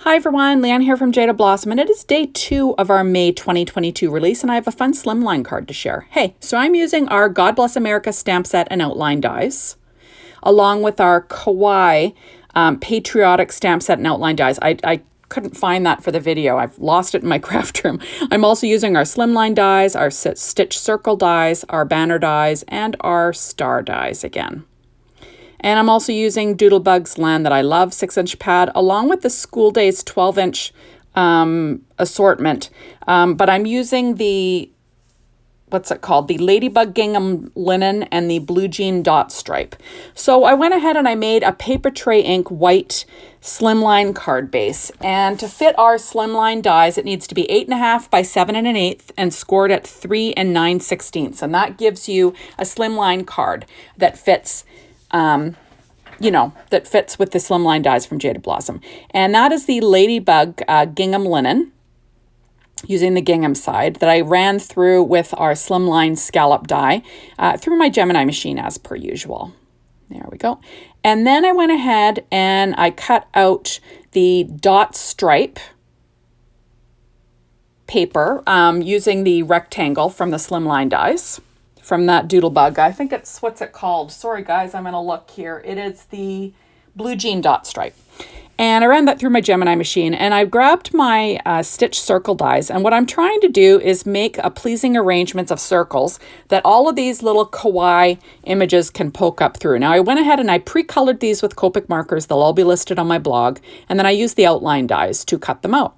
Hi everyone, Leanne here from Jada Blossom, and it is day 2 of our May 2022 release, and I have a fun slimline card to share. Hey, so I'm using our God Bless America stamp set and outline dies, along with our Kawaii Patriotic stamp set and outline dies. I couldn't find that for the video. I've lost it in my craft room. I'm also using our slimline dies, our stitch circle dies, our banner dies, and our star dies again. And I'm also using Doodlebug's Land That I Love 6-inch pad, along with the School Days 12-inch assortment. But I'm using the, what's it called? The Ladybug Gingham Linen and the Blue Jean Dot Stripe. So I went ahead and I made a paper tray ink white slimline card base. And to fit our slimline dies, it needs to be 8.5 by 7 1/8 and scored at 3 9/16. And that gives you a slimline card that fits that fits with the slimline dies from Jada Blossom. And that is the Ladybug Gingham Linen, using the gingham side, that I ran through with our slimline scallop die through my Gemini machine as per usual. There we go. And then I went ahead and I cut out the dot stripe paper using the rectangle from the slimline dies. From that Doodlebug. I think it's, what's it called? Sorry guys, I'm going to look here. It is the Blue Jean Dot Stripe. And I ran that through my Gemini machine, and I grabbed my stitch circle dies, and what I'm trying to do is make a pleasing arrangements of circles that all of these little kawaii images can poke up through. Now I went ahead and I pre-colored these with Copic markers. They'll all be listed on my blog, and then I used the outline dies to cut them out.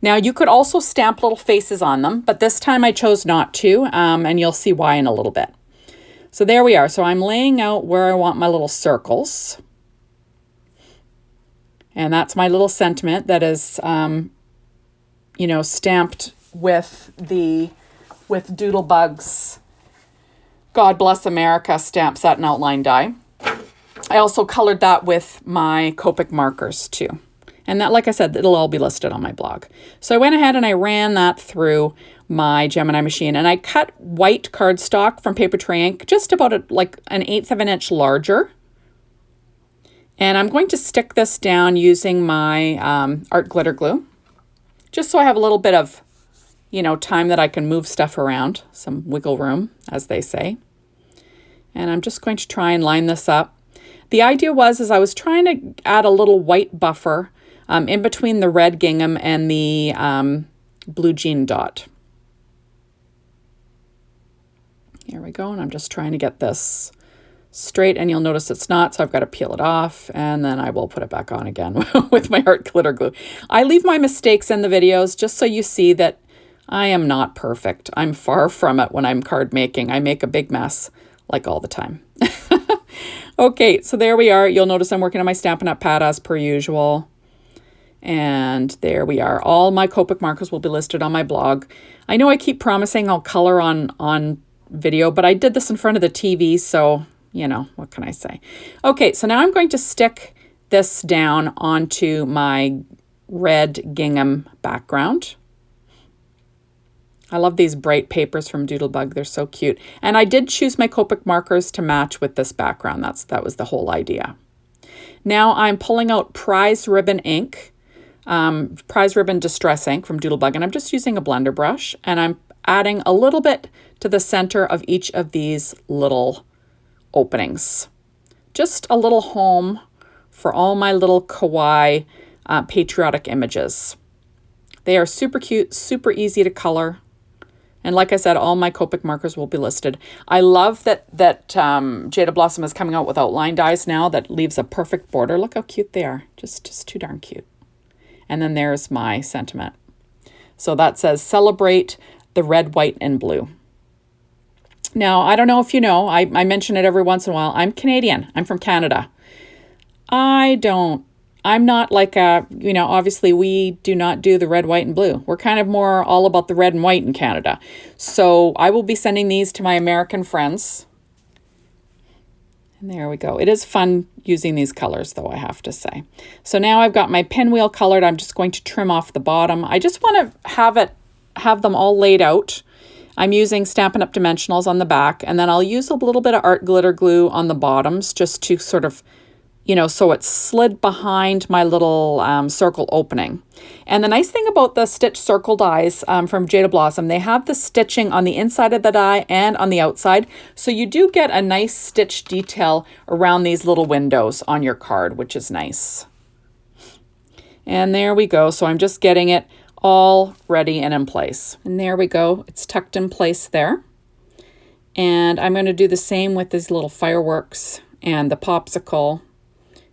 Now you could also stamp little faces on them, but this time I chose not to, and you'll see why in a little bit. So there we are. So I'm laying out where I want my little circles. And that's my little sentiment that is, stamped with Doodlebug's God Bless America stamp set and outline die. I also colored that with my Copic markers too. And that, like I said, it'll all be listed on my blog. So I went ahead and I ran that through my Gemini machine, and I cut white cardstock from paper tray ink, just about an 1/8 of an inch larger. And I'm going to stick this down using my art glitter glue, just so I have a little bit of, time that I can move stuff around, some wiggle room, as they say. And I'm just going to try and line this up. The idea was I was trying to add a little white buffer in between the red gingham and the blue jean dot. Here we go, and I'm just trying to get this straight, and you'll notice it's not, so I've got to peel it off, and then I will put it back on again with my art glitter glue. I leave my mistakes in the videos just so you see that I am not perfect. I'm far from it when I'm card making. I make a big mess, like all the time. Okay, so there we are. You'll notice I'm working on my Stampin' Up! Pad as per usual. And there we are. All my Copic markers will be listed on my blog. I know I keep promising I'll color on video, but I did this in front of the TV, so what can I say? Okay, so now I'm going to stick this down onto my red gingham background. I love these bright papers from Doodlebug. They're so cute. And I did choose my Copic markers to match with this background. That was the whole idea. Now I'm pulling out Prize Ribbon ink, Prize Ribbon Distress ink from Doodlebug, and I'm just using a blender brush, and I'm adding a little bit to the center of each of these little openings. Just a little home for all my little kawaii patriotic images. They are super cute, super easy to color. And like I said, all my Copic markers will be listed. I love that Jada Blossom is coming out with outline dies now that leaves a perfect border. Look how cute they are. Just too darn cute. And then there's my sentiment. So that says, celebrate the red, white, and blue. Now, I don't know if you know, I mention it every once in a while. I'm Canadian. I'm from Canada. I'm not like obviously we do not do the red, white, and blue. We're kind of more all about the red and white in Canada. So I will be sending these to my American friends. And there we go. It is fun using these colors, though, I have to say. So now I've got my pinwheel colored. I'm just going to trim off the bottom. I just want to have them all laid out. I'm using Stampin' Up! Dimensionals on the back, and then I'll use a little bit of art glitter glue on the bottoms just to sort of, so it's slid behind my little circle opening. And the nice thing about the stitch circle dies from Jada Blossom, they have the stitching on the inside of the die and on the outside. So you do get a nice stitch detail around these little windows on your card, which is nice. And there we go. So I'm just getting it all ready and in place. And there we go. It's tucked in place there. And I'm going to do the same with these little fireworks and the popsicle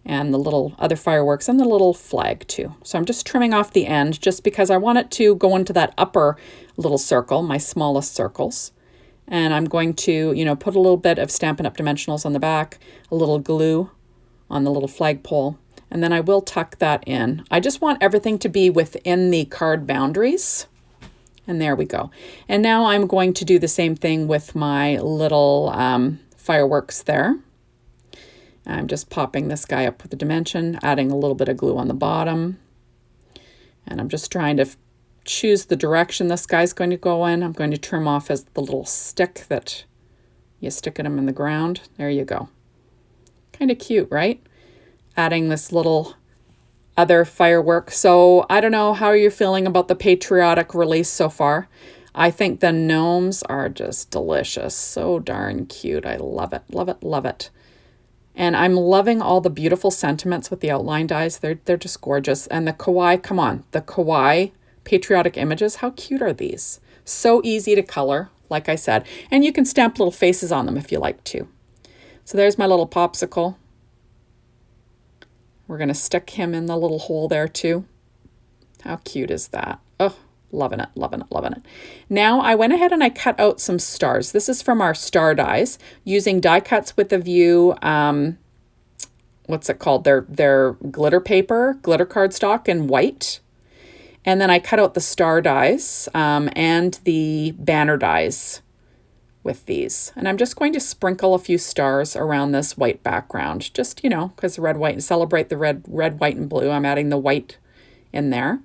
and the little other fireworks and the little flag too. So I'm just trimming off the end just because I want it to go into that upper little circle, my smallest circles. And I'm going to, put a little bit of Stampin' Up! Dimensionals on the back, a little glue on the little flagpole, and then I will tuck that in. I just want everything to be within the card boundaries. And there we go. And now I'm going to do the same thing with my little fireworks there. I'm just popping this guy up with the dimension, adding a little bit of glue on the bottom. And I'm just trying to choose the direction this guy's going to go in. I'm going to trim off as the little stick that you stick at him in the ground. There you go. Kind of cute, right? Adding this little other firework. So I don't know how you're feeling about the Patriotic release so far. I think the gnomes are just delicious. So darn cute. I love it, love it, love it. And I'm loving all the beautiful sentiments with the outline dies. They're just gorgeous. And the Kawaii, come on, the Kawaii Patriotic images, how cute are these? So easy to color, like I said. And you can stamp little faces on them if you like to. So there's my little popsicle. We're going to stick him in the little hole there too. How cute is that? Oh, loving it, loving it, loving it. Now I went ahead and I cut out some stars. This is from our star dies using die cuts with a view, what's it called? Their glitter paper, glitter cardstock in white. And then I cut out the star dies and the banner dies with these. And I'm just going to sprinkle a few stars around this white background, just, because red, white, and celebrate the red, white, and blue. I'm adding the white in there.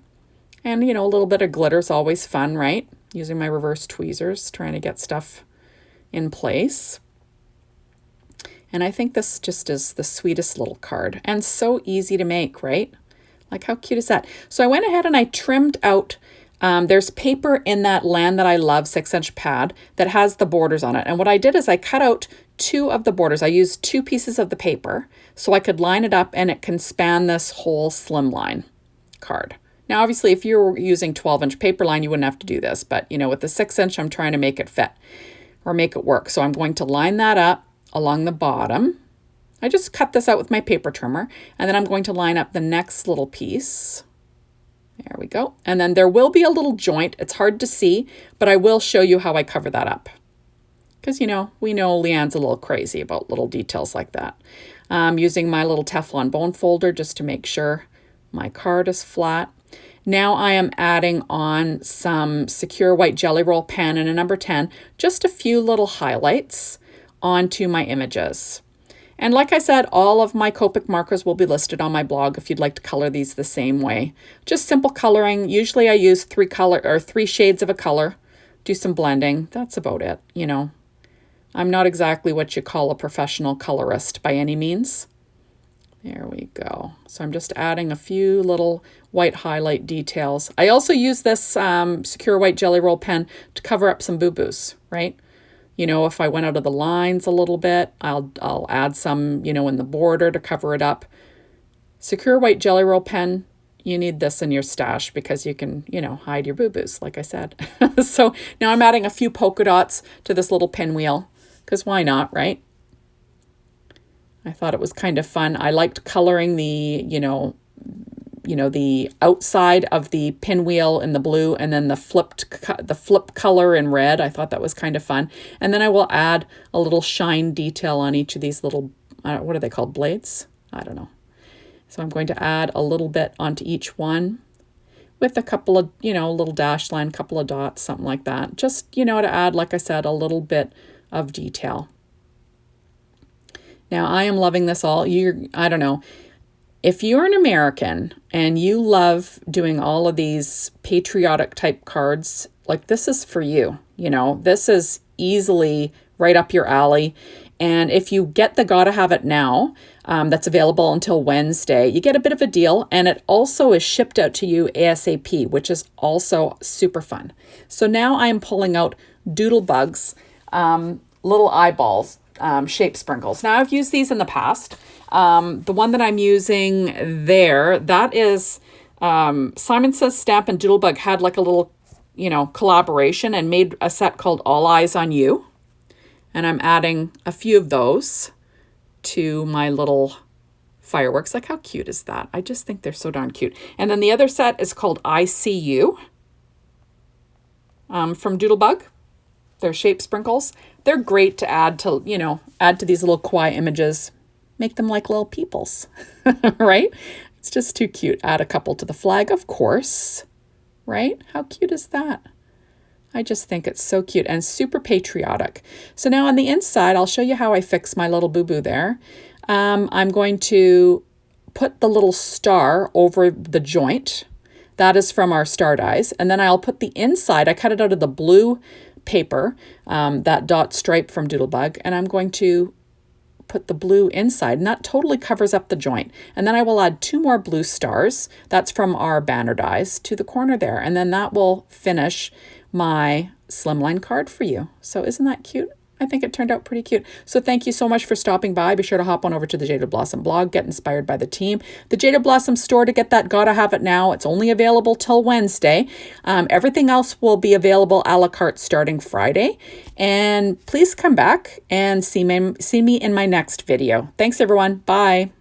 And, a little bit of glitter is always fun, right? Using my reverse tweezers, trying to get stuff in place. And I think this just is the sweetest little card. And so easy to make, right? Like, how cute is that? So I went ahead and I trimmed out, there's paper in that Land That I Love 6-inch pad that has the borders on it. And what I did is I cut out 2 of the borders. I used 2 pieces of the paper so I could line it up and it can span this whole slimline card. Now, obviously, if you were using 12-inch paper line, you wouldn't have to do this. But, with the 6-inch, I'm trying to make it fit or make it work. So I'm going to line that up along the bottom. I just cut this out with my paper trimmer. And then I'm going to line up the next little piece. There we go. And then there will be a little joint. It's hard to see, but I will show you how I cover that up. Because, we know Leanne's a little crazy about little details like that. I'm using my little Teflon bone folder just to make sure my card is flat. Now I am adding on some secure white jelly roll pen in a number 10, just a few little highlights onto my images. And like I said, all of my Copic markers will be listed on my blog if you'd like to color these the same way. Just simple coloring. Usually I use 3 shades of a color, do some blending. That's about it, I'm not exactly what you call a professional colorist by any means. There we go. So I'm just adding a few little white highlight details. I also use this secure white jelly roll pen to cover up some boo-boos, right? If I went out of the lines a little bit, I'll add some, in the border to cover it up. Secure white jelly roll pen, you need this in your stash because you can, hide your boo-boos, like I said. So now I'm adding a few polka dots to this little pinwheel because why not, right? I thought it was kind of fun. I liked coloring the, the outside of the pinwheel in the blue and then the flip color in red. I thought that was kind of fun. And then I will add a little shine detail on each of these little, what are they called? Blades? I don't know. So I'm going to add a little bit onto each one with a couple of, little dash line, couple of dots, something like that. Just, to add, like I said, a little bit of detail. Now, I am loving this all. I don't know. If you're an American and you love doing all of these patriotic type cards, like this is for you. This is easily right up your alley. And if you get the Gotta Have It Now, that's available until Wednesday, you get a bit of a deal, and it also is shipped out to you ASAP, which is also super fun. So now I'm pulling out Doodlebug's little eyeballs, shape sprinkles. Now I've used these in the past. The one that I'm using there, that is Simon Says Stamp and Doodlebug had like a little, collaboration and made a set called All Eyes on You. And I'm adding a few of those to my little fireworks. Like, how cute is that? I just think they're so darn cute. And then the other set is called I See You from Doodlebug. They're shape sprinkles. They're great to add to, add to these little kawaii images. Make them like little peoples, right? It's just too cute. Add a couple to the flag, of course, right? How cute is that? I just think it's so cute and super patriotic. So now on the inside, I'll show you how I fix my little boo-boo there. I'm going to put the little star over the joint. That is from our star dies. And then I'll put the inside, I cut it out of the blue paper, that dot stripe from Doodlebug, and I'm going to put the blue inside, and that totally covers up the joint. And then I will add 2 more blue stars, that's from our banner dies, to the corner there. And then that will finish my slimline card for you. So isn't that cute? I think it turned out pretty cute. So thank you so much for stopping by. Be sure to hop on over to the Jaded Blossom blog, get inspired by the team. The Jaded Blossom store to get that Gotta Have It Now. It's only available till Wednesday. Everything else will be available a la carte starting Friday. And please come back and see me in my next video. Thanks everyone. Bye.